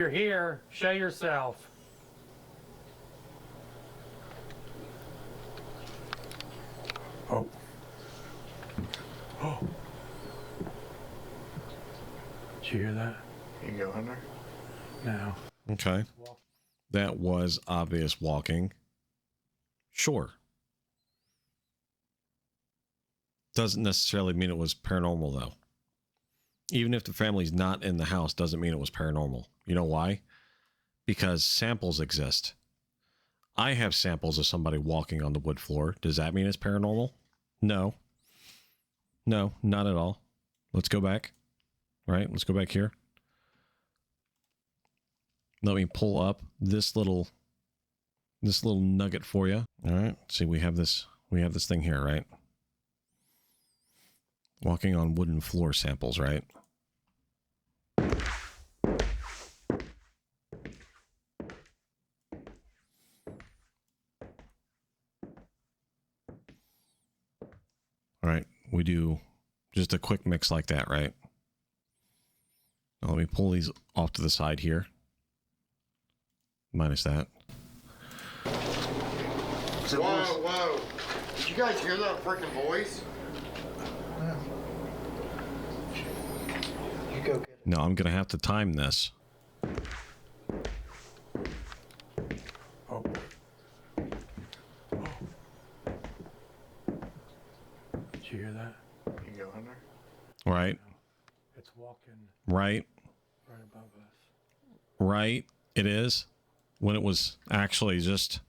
You're here. Show yourself. Oh. Oh. Did you hear that? You go in there? No. Okay. That was obvious walking. Sure. Doesn't necessarily mean it was paranormal, though. Even if the family's not in the house, doesn't mean it was paranormal. You know why? Because samples exist. I have samples of somebody walking on the wood floor. Does that mean it's paranormal? No. No, not at all. Let's go back. Right? Let's go back here. Let me pull up this little nugget for you. All right. See, we have this thing here, right? Walking on wooden floor samples, right? All right. We do just a quick mix like that, right? Now let me pull these off to the side here. Minus that. Whoa. Did you guys hear that freaking voice? You go get it. No, I'm going to have to time this. Oh. Did you hear that? You go in there? Right. It's walking Right. right above us. Right. It is. When it was actually just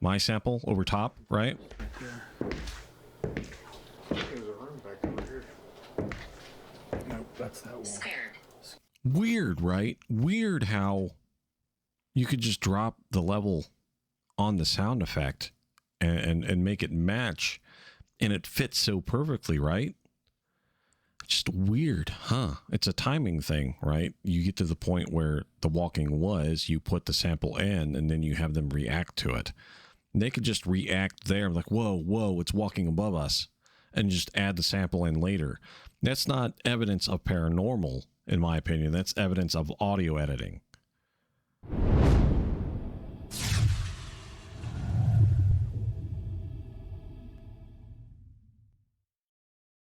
my sample over top, right? Right there. There's a room back over here. Nope, that's that wall. Scared. Weird, right? Weird how you could just drop the level on the sound effect and make it match, and it fits so perfectly, right? Just weird, huh? It's a timing thing, right? You get to the point where the walking was, you put the sample in, and then you have them react to it. They could just react there, like, whoa, it's walking above us, and just add the sample in later. That's not evidence of paranormal, in my opinion. That's evidence of audio editing.